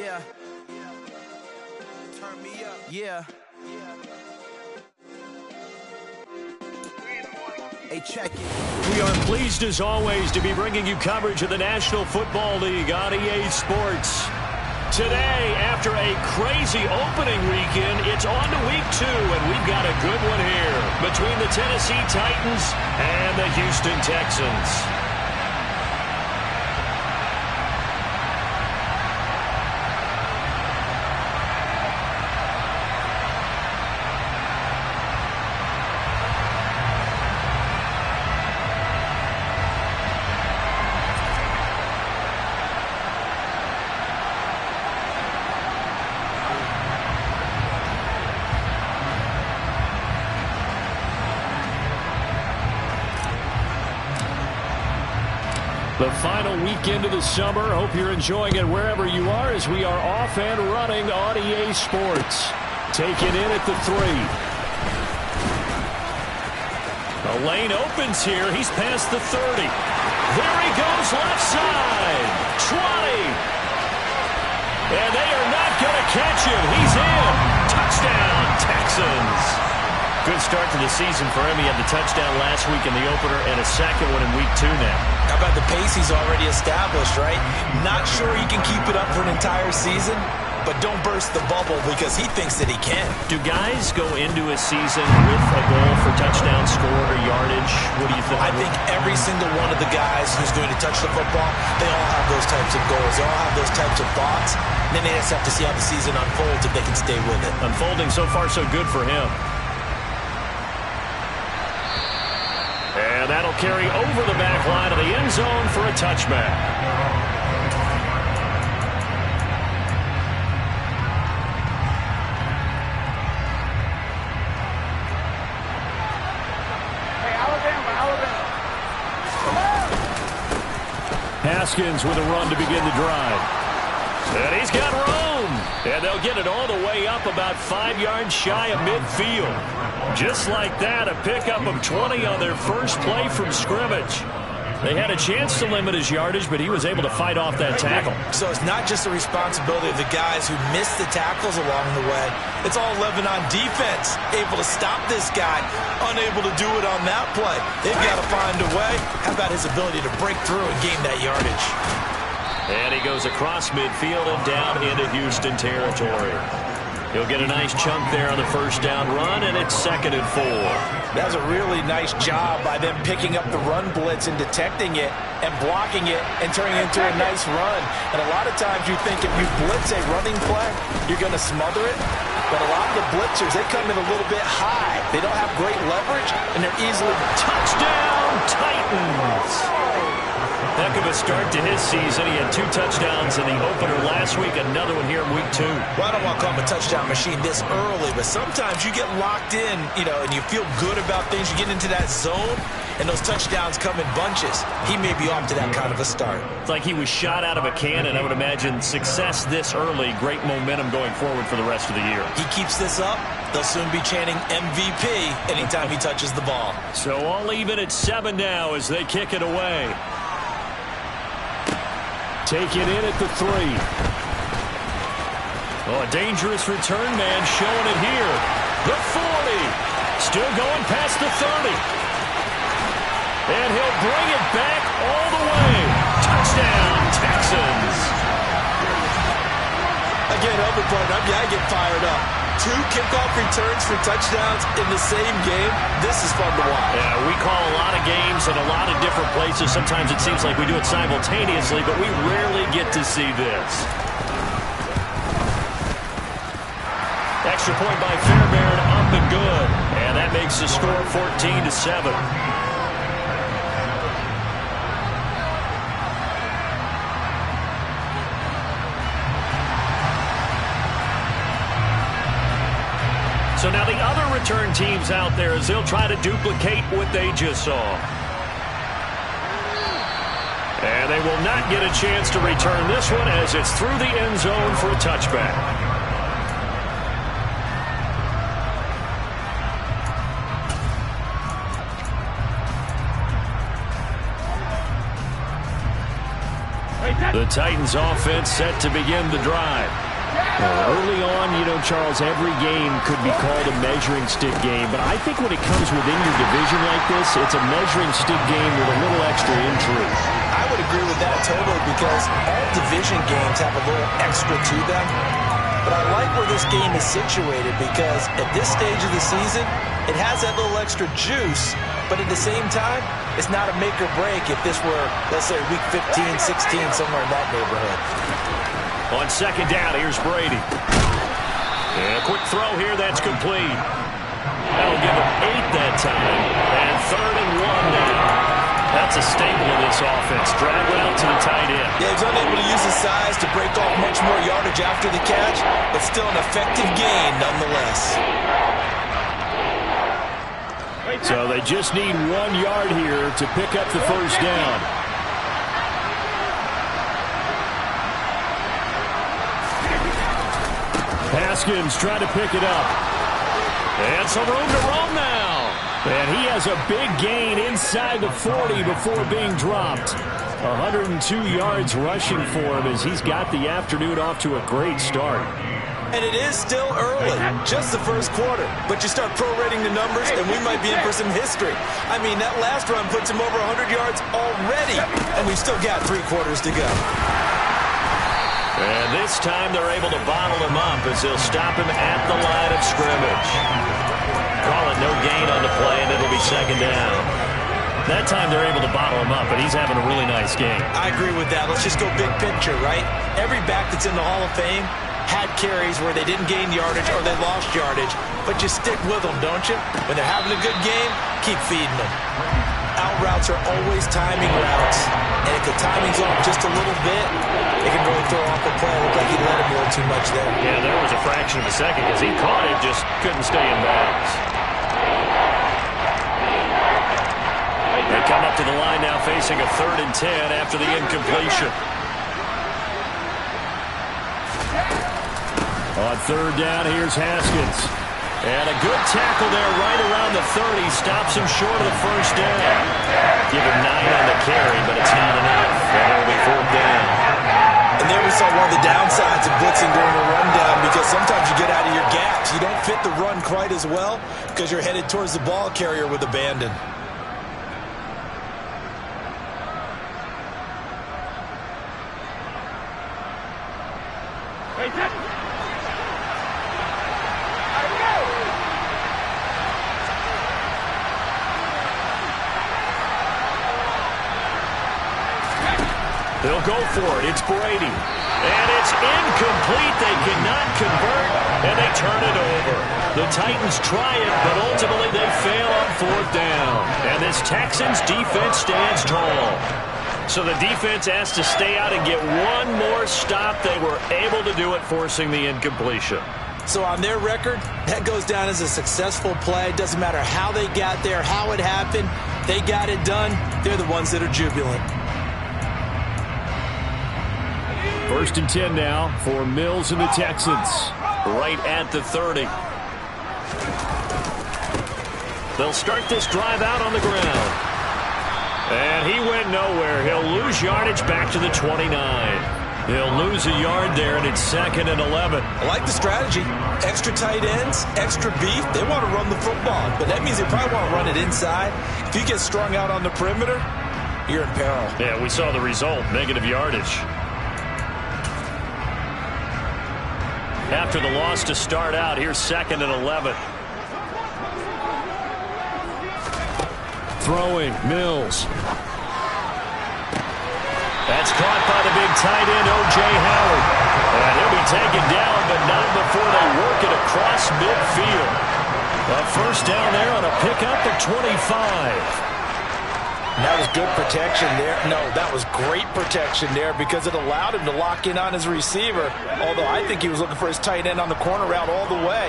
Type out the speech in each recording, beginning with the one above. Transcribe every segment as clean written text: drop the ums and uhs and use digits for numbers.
Yeah. Turn me up. Yeah. Hey, check it. We are pleased as always to be bringing you coverage of the National Football League on EA Sports. Today, after a crazy opening weekend, it's on to week 2, and we've got a good one here between the Tennessee Titans and the Houston Texans. The final weekend of the summer. Hope you're enjoying it wherever you are as we are off and running on EA Sports. Taken in at the 3. The lane opens here. He's past the 30. There he goes left side. 20. And they are not going to catch him. He's in. Touchdown, Texans. Good start to the season for him. He had the touchdown last week in the opener and a second one in week 2 now. How about the pace he's already established, right? Not sure he can keep it up for an entire season, but don't burst the bubble because he thinks that he can. Do guys go into a season with a goal for touchdown score or yardage? What do you think? I think every single one of the guys who's going to touch the football, they all have those types of goals. They all have those types of thoughts. And then they just have to see how the season unfolds if they can stay with it. Unfolding so far so good for him. And that'll carry over the back line of the end zone for a touchback. Haskins with a run to begin the drive. And he's got room. And they'll get it all the way up about 5 yards shy of midfield. Just like that, a pickup of 20 on their first play from scrimmage. They had a chance to limit his yardage, but he was able to fight off that tackle. So it's not just the responsibility of the guys who missed the tackles along the way. It's all 11 on defense, able to stop this guy, unable to do it on that play. They've got to find a way. How about his ability to break through and gain that yardage? And he goes across midfield and down into Houston territory. He'll get a nice chunk there on the first down run, and it's 2nd and 4. That's a really nice job by them picking up the run blitz and detecting it and blocking it and turning it into a nice run. And a lot of times you think if you blitz a running play, you're going to smother it. But a lot of the blitzers, they come in a little bit high. They don't have great leverage, and they're easily... Touchdown, Titans! Heck of a start to his season. He had 2 touchdowns in the opener last week, another one here in week 2. Well, I don't want to call him a touchdown machine this early, but sometimes you get locked in, and you feel good about things. You get into that zone, and those touchdowns come in bunches. He may be off to that kind of a start. It's like he was shot out of a cannon. I would imagine success this early, great momentum going forward for the rest of the year. He keeps this up, they'll soon be chanting MVP anytime he touches the ball. So all even at 7 now as they kick it away. Take it in at the 3. Oh, a dangerous return man showing it here. The 40. Still going past the 30. And he'll bring it back all the way. Touchdown, Texans. Again, Elder Button, I get fired up. 2 kickoff returns for touchdowns in the same game. This is fun to watch. Yeah, we call a lot of games in a lot of different places. Sometimes it seems like we do it simultaneously, but we rarely get to see this. Extra point by Fairbairn, up and good. And that makes the score 14-7. So now the other return teams out there as they'll try to duplicate what they just saw. And they will not get a chance to return this one as it's through the end zone for a touchback. Hey, The Titans offense set to begin the drive. Well, early on, Charles, every game could be called a measuring stick game, but I think when it comes within your division like this, it's a measuring stick game with a little extra intrigue. I would agree with that totally because all division games have a little extra to them. But I like where this game is situated because at this stage of the season, it has that little extra juice, but at the same time, it's not a make or break if this were, let's say, week 15, 16, somewhere in that neighborhood. On second down, here's Brady. And a quick throw here, that's complete. That'll give him 8 that time. And 3rd and 1 now. That's a staple of this offense. Drag route to the tight end. Yeah, he's unable to use his size to break off much more yardage after the catch, but still an effective gain nonetheless. So they just need 1 yard here to pick up the first down. Haskins trying to pick it up. And some room to roam now. And he has a big gain inside the 40 before being dropped. 102 yards rushing for him as he's got the afternoon off to a great start. And it is still early, just the first quarter. But you start prorating the numbers, and we might be in for some history. I mean, that last run puts him over 100 yards already, and we've still got 3 quarters to go. And this time they're able to bottle him up as they'll stop him at the line of scrimmage. Call it no gain on the play, and it'll be second down. That time they're able to bottle him up, but he's having a really nice game. I agree with that. Let's just go big picture, right? Every back that's in the Hall of Fame had carries where they didn't gain yardage or they lost yardage, but you stick with them, don't you? When they're having a good game, keep feeding them. Out routes are always timing routes, and if the timing's off just a little bit, it can really throw off the play. It looked like he let him a little too much there. Yeah, there was a fraction of a second because he caught it, just couldn't stay in bounds. They come up to the line now facing a 3rd and 10 after the incompletion. On 3rd down, here's Haskins. And a good tackle there right around the 30. Stops him short of the first down. Give him 9 on the carry, but it's not enough. And it'll be 4th down. And there we saw one of the downsides of blitzing during a rundown because sometimes you get out of your gaps. You don't fit the run quite as well because you're headed towards the ball carrier with abandon. They'll go for it. It's Brady. And it's incomplete. They cannot convert, and they turn it over. The Titans try it, but ultimately they fail on 4th down. And this Texans defense stands tall. So the defense has to stay out and get one more stop. They were able to do it, forcing the incompletion. So on their record, that goes down as a successful play. Doesn't matter how they got there, how it happened. They got it done. They're the ones that are jubilant. 1st and 10 now for Mills and the Texans. Right at the 30. They'll start this drive out on the ground. And he went nowhere. He'll lose yardage back to the 29. He'll lose a yard there, and it's 2nd and 11. I like the strategy. Extra tight ends, extra beef. They want to run the football, but that means they probably want to run it inside. If you get strung out on the perimeter, you're in peril. Yeah, we saw the result, negative yardage. After the loss to start out, here's 2nd and 11. Throwing, Mills. That's caught by the big tight end, O.J. Howard. And he'll be taken down, but not before they work it across midfield. A 1st down there on a pickup at 25. That was good protection there. No, that was great protection there because it allowed him to lock in on his receiver, although I think he was looking for his tight end on the corner route all the way.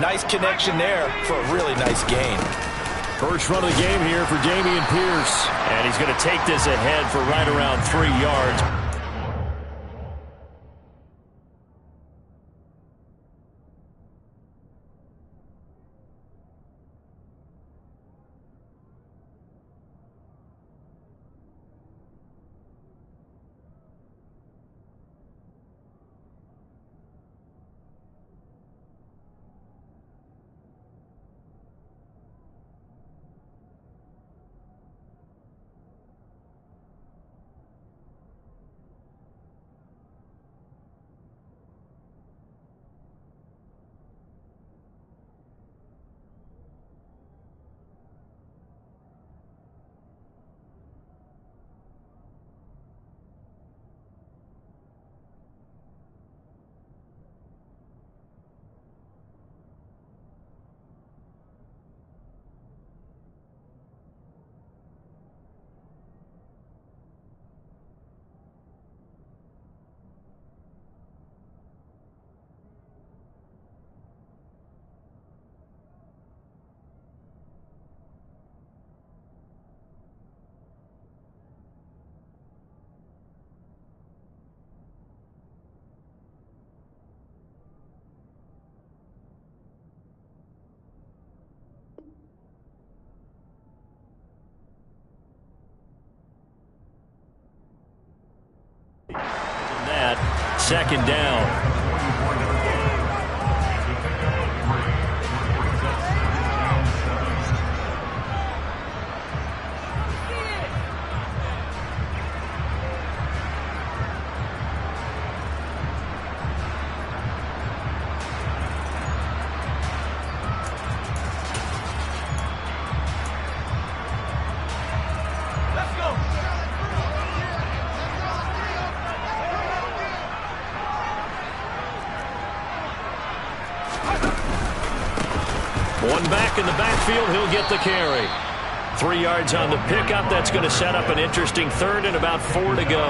Nice connection there for a really nice gain. First run of the game here for Dameon Pierce, and he's going to take this ahead for right around 3 yards. second down. One back in the backfield, he'll get the carry. 3 yards on the pickup. That's going to set up an interesting third and about 4 to go.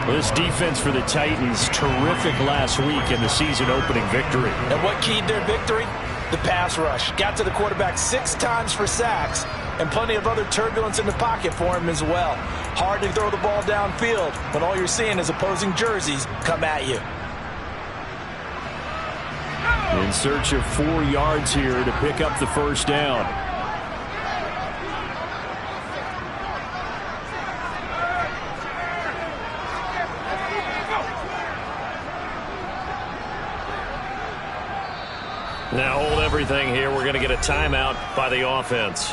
This defense for the Titans, terrific last week in the season-opening victory. And what keyed their victory? The pass rush. Got to the quarterback 6 times for sacks, and plenty of other turbulence in the pocket for him as well. Hard to throw the ball downfield when all you're seeing is opposing jerseys come at you. In search of 4 yards here to pick up the first down. Now hold everything here. We're going to get a timeout by the offense.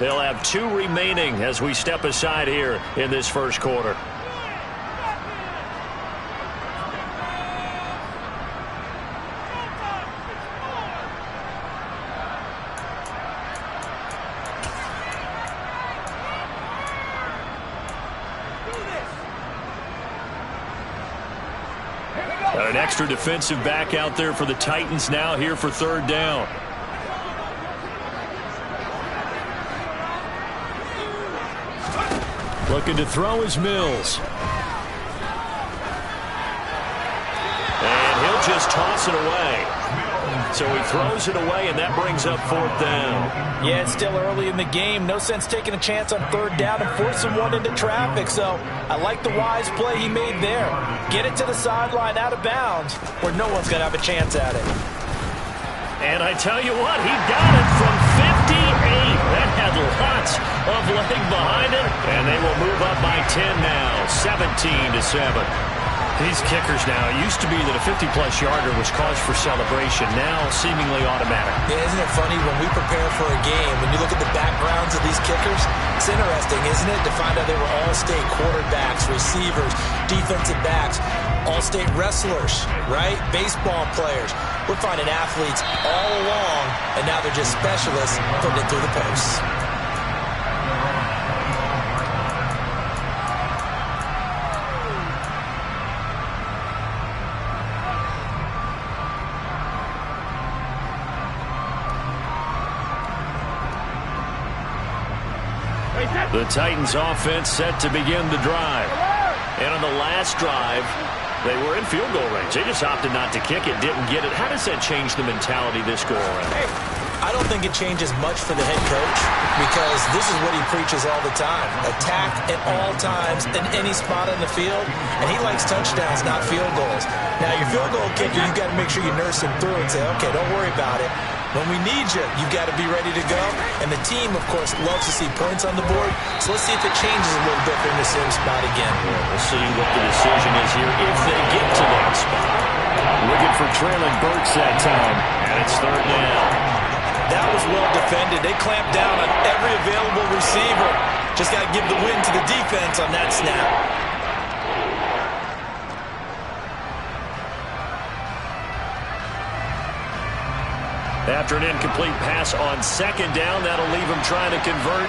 They'll have 2 remaining as we step aside here in this first quarter. Got an extra defensive back out there for the Titans now here for third down. Looking to throw is Mills. And he'll just toss it away. So he throws it away, and that brings up 4th down. Yeah, it's still early in the game. No sense taking a chance on 3rd down and forcing one into traffic. So I like the wise play he made there. Get it to the sideline out of bounds where no one's going to have a chance at it. And I tell you what, he got it from 58. That had lots of leg behind it. And they will move up by 10 now, 17-7. These kickers now, it used to be that a 50-plus yarder was cause for celebration. Now, seemingly automatic. Yeah, isn't it funny when we prepare for a game, when you look at the backgrounds of these kickers, it's interesting, isn't it, to find out they were all-state quarterbacks, receivers, defensive backs, all-state wrestlers, right? Baseball players. We're finding athletes all along, and now they're just specialists putting it through the posts. The Titans offense set to begin the drive. And on the last drive, they were in field goal range. They just opted not to kick it, didn't get it. How does that change the mentality this go around? I don't think it changes much for the head coach because this is what he preaches all the time. Attack at all times in any spot on the field, and he likes touchdowns, not field goals. Now, your field goal kicker, you've got to make sure you nurse him through and say, okay, don't worry about it. When we need you, you've got to be ready to go. And the team, of course, loves to see points on the board. So let's see if it changes a little bit in the same spot again. We'll see what the decision is here if they get to that spot. Looking for trailing Burks that time. And it's 3rd down. That was well defended. They clamped down on every available receiver. Just got to give the win to the defense on that snap. After an incomplete pass on 2nd down, that'll leave him trying to convert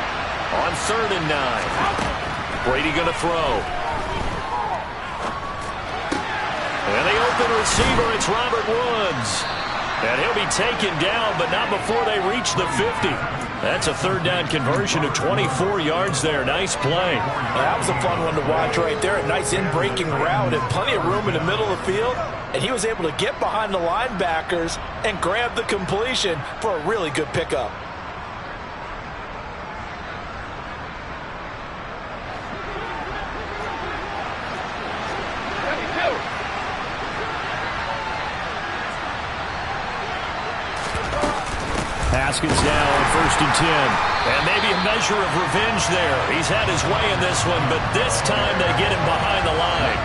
on 3rd and 9. Brady going to throw. And the open receiver, it's Robert Woods. And he'll be taken down, but not before they reach the 50. That's a 3rd down conversion of 24 yards there. Nice play. That was a fun one to watch right there. A nice in-breaking route and plenty of room in the middle of the field. And he was able to get behind the linebackers and grab the completion for a really good pickup. Haskins now on 1st and 10. And maybe a measure of revenge there. He's had his way in this one, but this time they get him behind the line.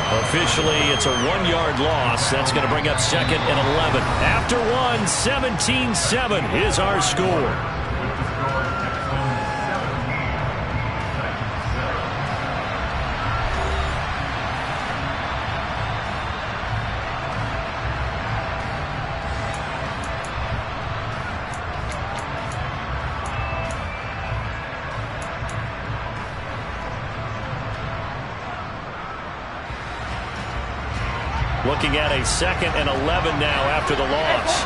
Officially, it's a 1-yard loss. That's going to bring up 2nd and 11. After 17-7 is our score. Looking at a 2nd and 11 now after the loss.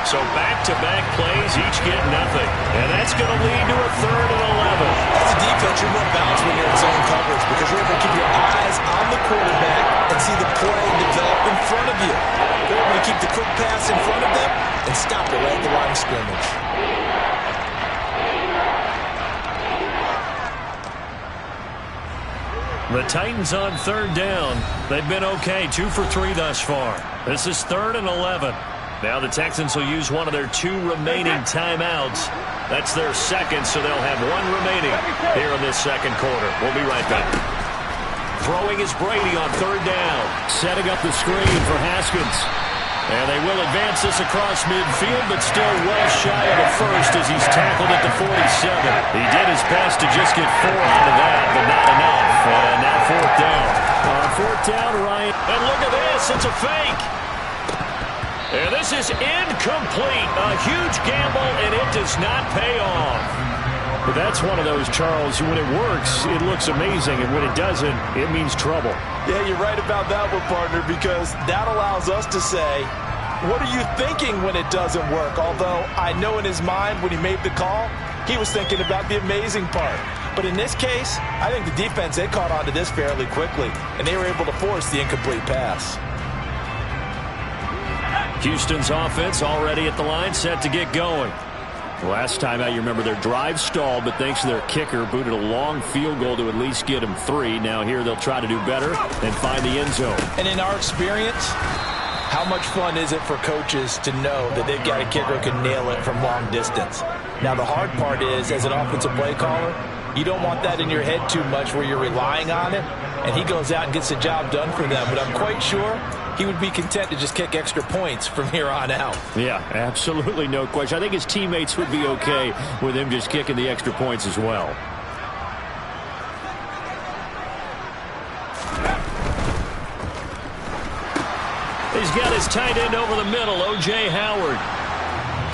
So back-to-back plays, each get nothing. And that's going to lead to a 3rd and 11. As a defense, you're more balanced when you're in zone coverage because you're able to keep your eyes on the quarterback and see the play develop in front of you. You're able to keep the quick pass in front of them and stop it right at the line of scrimmage. The Titans on 3rd down. They've been okay, 2 for 3 thus far. This is 3rd and 11. Now the Texans will use one of their 2 remaining timeouts. That's their 2nd, so they'll have 1 remaining here in this 2nd quarter. We'll be right back. Throwing is Brady on 3rd down. Setting up the screen for Haskins. And they will advance this across midfield, but still well shy of the first as he's tackled at the 47. He did his best to just get 4 out of that, but not enough. And now 4th down. On 4th down, Ryan. And look at this. It's a fake. And this is incomplete. A huge gamble, and it does not pay off. But that's one of those, Charles, when it works, it looks amazing, and when it doesn't, it means trouble. Yeah, you're right about that one, partner, because that allows us to say, what are you thinking when it doesn't work? Although I know in his mind when he made the call, he was thinking about the amazing part. But in this case, I think the defense, they caught on to this fairly quickly, and they were able to force the incomplete pass. Houston's offense already at the line, set to get going. Last time out, you remember their drive stalled, but thanks to their kicker, booted a long field goal to at least get them 3. Now here they'll try to do better and find the end zone. And in our experience, how much fun is it for coaches to know that they've got a kicker who can nail it from long distance? Now the hard part is, as an offensive play caller, you don't want that in your head too much where you're relying on it, and he goes out and gets the job done for them. But I'm quite sure he would be content to just kick extra points from here on out. Yeah, absolutely no question. I think his teammates would be okay with him just kicking the extra points as well. He's got his tight end over the middle, O.J. Howard.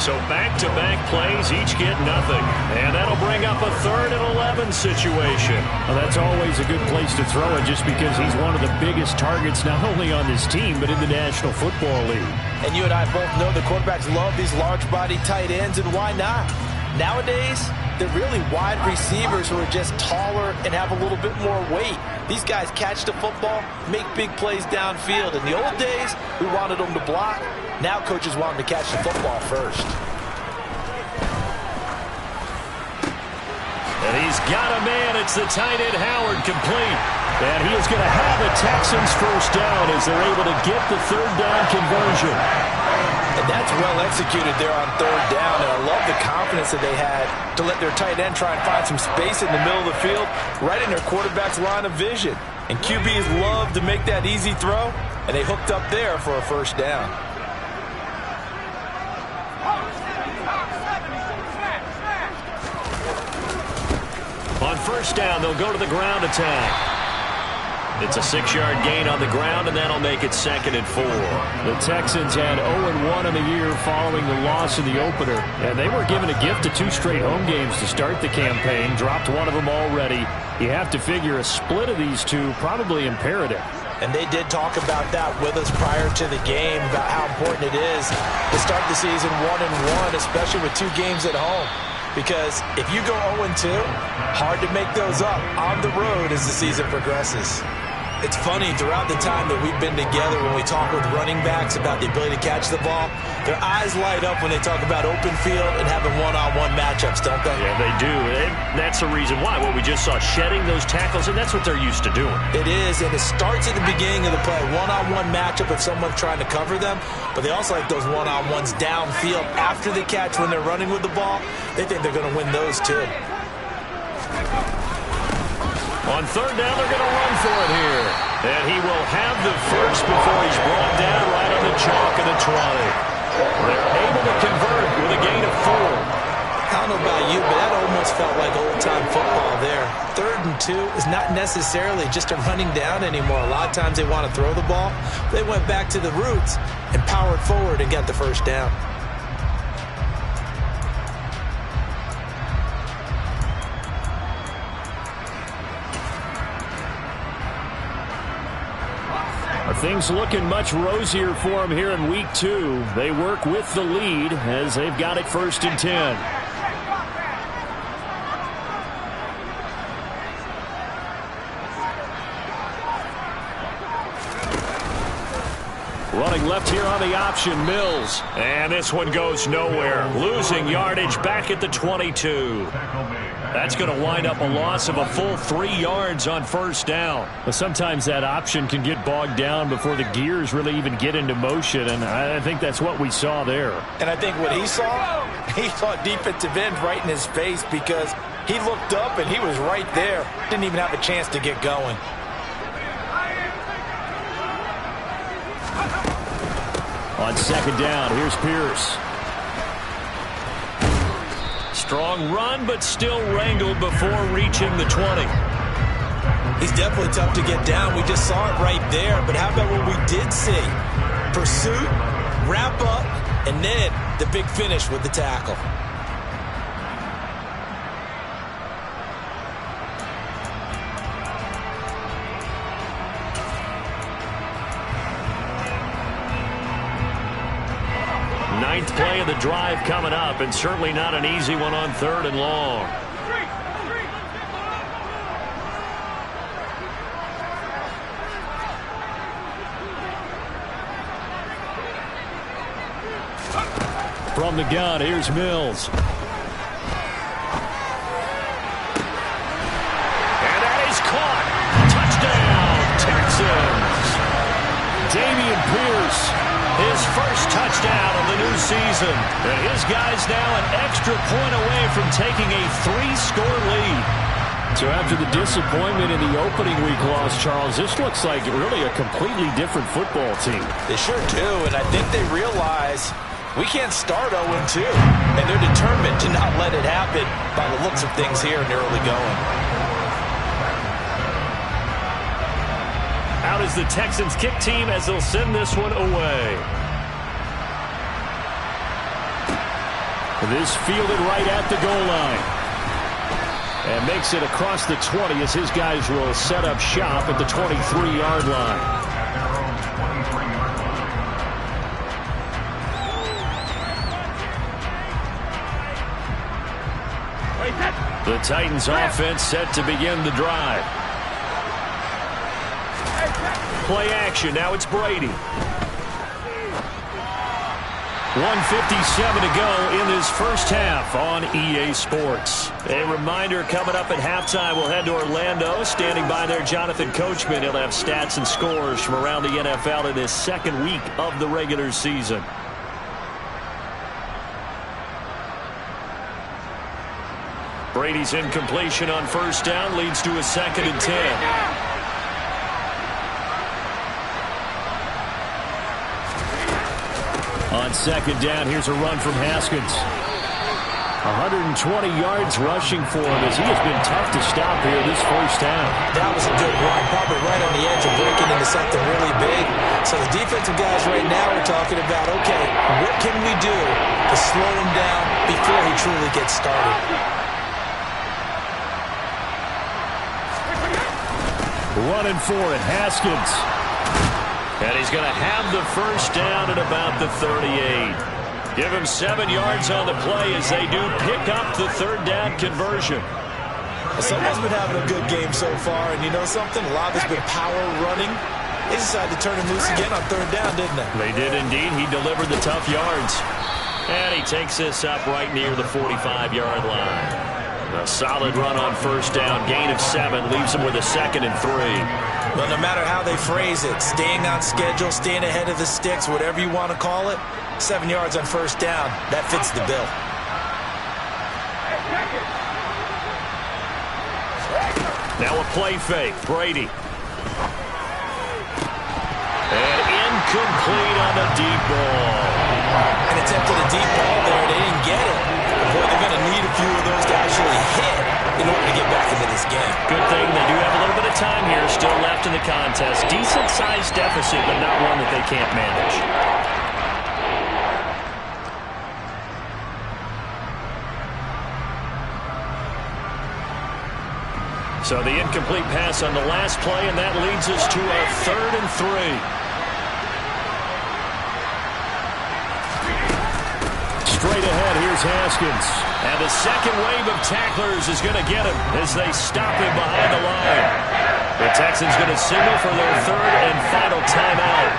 So back-to-back plays, each get nothing. And that'll bring up a 3rd and 11 situation. Well, that's always a good place to throw it just because he's one of the biggest targets not only on this team but in the National Football League. And you and I both know the quarterbacks love these large-body tight ends, and why not? Nowadays, they're really wide receivers who are just taller and have a little bit more weight. These guys catch the football, make big plays downfield. In the old days, we wanted them to block. Now coaches want them to catch the football first. And he's got a man. It's the tight end Howard, complete. And he is going to have the Texans first down as they're able to get the 3rd down conversion. And that's well executed there on 3rd down. And I love the confidence that they had to let their tight end try and find some space in the middle of the field, right in their quarterback's line of vision. And QBs love to make that easy throw, and they hooked up there for a first down. On first down, they'll go to the ground attack. It's a 6-yard gain on the ground, and that'll make it 2nd and 4. The Texans had 0-1 in the year following the loss in the opener, and they were given a gift of 2 straight home games to start the campaign, dropped one of them already. You have to figure a split of these 2 probably imperative. And they did talk about that with us prior to the game, about how important it is to start the season 1-1, especially with 2 games at home. Because if you go 0-2, hard to make those up on the road as the season progresses. It's funny, throughout the time that we've been together, when we talk with running backs about the ability to catch the ball, their eyes light up when they talk about open field and having one-on-one matchups, don't they? Yeah, they do. And that's the reason why. Well, we just saw shedding those tackles, and that's what they're used to doing. It is, and it starts at the beginning of the play. One-on-one matchup if someone's trying to cover them, but they also like those one-on-ones downfield after the catch when they're running with the ball. They think they're going to win those, too. On third down, they're going to run for it here. And he will have the first before he's brought down right on the chalk of the 20. They're able to convert with a gain of 4. I don't know about you, but that almost felt like old-time football there. 3rd and 2 is not necessarily just a running down anymore. A lot of times they want to throw the ball. They went back to the roots and powered forward and got the first down. Things looking much rosier for them here in week 2. They work with the lead as they've got it 1st and 10. Running left here on the option, Mills. And this one goes nowhere. Losing yardage back at the 22. That's going to wind up a loss of a full 3 yards on 1st down. But sometimes that option can get bogged down before the gears really even get into motion, and I think that's what we saw there. And I think what he saw defensive end right in his face, because he looked up and he was right there. Didn't even have a chance to get going. On 2nd down, here's Pierce. Strong run, but still wrangled before reaching the 20. He's definitely tough to get down. We just saw it right there. But how about what we did see? Pursuit, wrap up, and then the big finish with the tackle. Ninth play of the drive coming up, and certainly not an easy one on 3rd and long. From the gun, here's Mills. And that is caught. Touchdown, Texans. Dameon Pierce. His first touchdown of the new season. And his guy's now an extra point away from taking a 3-score lead. So after the disappointment in the opening week loss, Charles, this looks like really a completely different football team. They sure do, and I think they realize we can't start 0-2. And they're determined to not let it happen by the looks of things here in the early going. Out is the Texans kick team as they'll send this one away. This fielded right at the goal line. And makes it across the 20 as his guys will set up shop at the 23-yard line. The Titans offense set to begin the drive. Play action. Now it's Brady. 1:57 to go in this first half on EA Sports. A reminder, coming up at halftime, we'll head to Orlando. Standing by there, Jonathan Coachman. He'll have stats and scores from around the NFL in his 2nd week of the regular season. Brady's incompletion on 1st down leads to a 2nd and 10. On 2nd down, here's a run from Haskins. 120 yards rushing for him as he has been tough to stop here this first half. That was a good run, probably right on the edge of breaking into something really big. So the defensive guys right now are talking about, okay, what can we do to slow him down before he truly gets started? Running for it, Haskins. And he's going to have the first down at about the 38. Give him 7 yards on the play as they do pick up the 3rd down conversion. Someone's been having a good game so far, and you know something? A lot of it's been power running. They decided to turn him loose again on third down, didn't they? They did indeed. He delivered the tough yards. And he takes this up right near the 45-yard line. A solid run on first down. Gain of 7 leaves him with a 2nd and 3. Well, no matter how they phrase it, staying on schedule, staying ahead of the sticks, whatever you want to call it, 7 yards on first down, that fits the bill. Now a play fake. Brady. And incomplete on the deep ball. An attempt at a deep ball there. They didn't get it. But boy, they're going to need a few of those to actually hit in order to get back into this game. Good thing they do have a little bit of time here still left in the contest. Decent-sized deficit, but not one that they can't manage. So the incomplete pass on the last play, and that leads us to a 3rd and 3. Straight ahead, here's Haskins. And the second wave of tacklers is going to get him as they stop him behind the line. The Texans going to signal for their 3rd and final timeout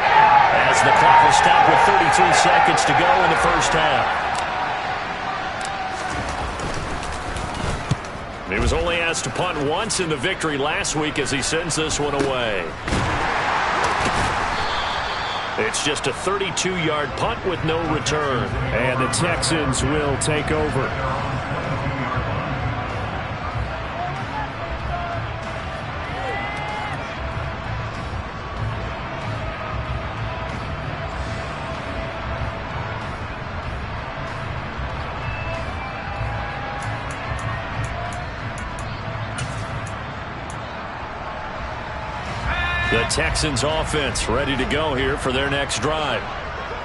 as the clock will stop with 33 seconds to go in the first half. He was only asked to punt once in the victory last week as he sends this one away. It's just a 32-yard punt with no return. And the Texans will take over. The Texans offense ready to go here for their next drive.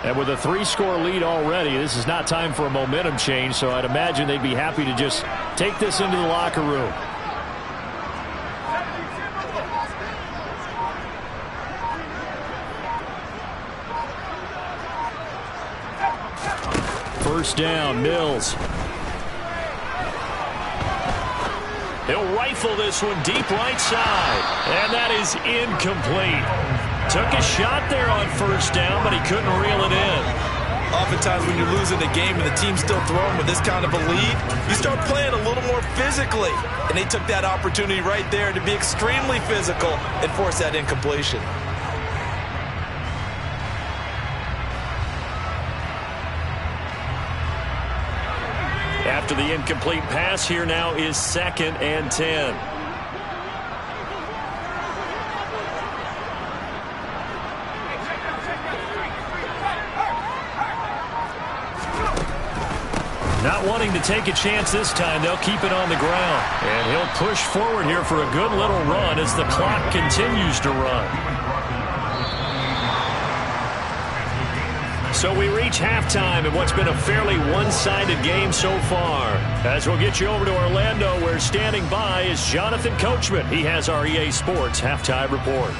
And with a 3-score lead already, this is not time for a momentum change, so I'd imagine they'd be happy to just take this into the locker room. First down, Mills. He'll rifle this one deep right side. And that is incomplete. Took a shot there on first down, but he couldn't reel it in. Oftentimes when you're losing a game and the team's still throwing with this kind of a lead, you start playing a little more physically. And they took that opportunity right there to be extremely physical and force that incompletion. After the incomplete pass, here now is 2nd and 10. Not wanting to take a chance this time, they'll keep it on the ground. And he'll push forward here for a good little run as the clock continues to run. So we reach halftime in what's been a fairly one-sided game so far. As we'll get you over to Orlando, where standing by is Jonathan Coachman. He has our EA Sports Halftime Report.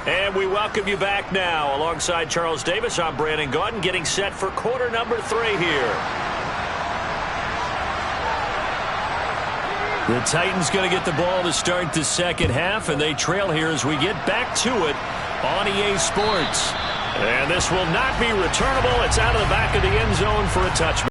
And we welcome you back now. Alongside Charles Davis, I'm Brandon Gaudin, getting set for quarter number 3 here. The Titans going to get the ball to start the second half, and they trail here as we get back to it on EA Sports. And this will not be returnable. It's out of the back of the end zone for a touchback.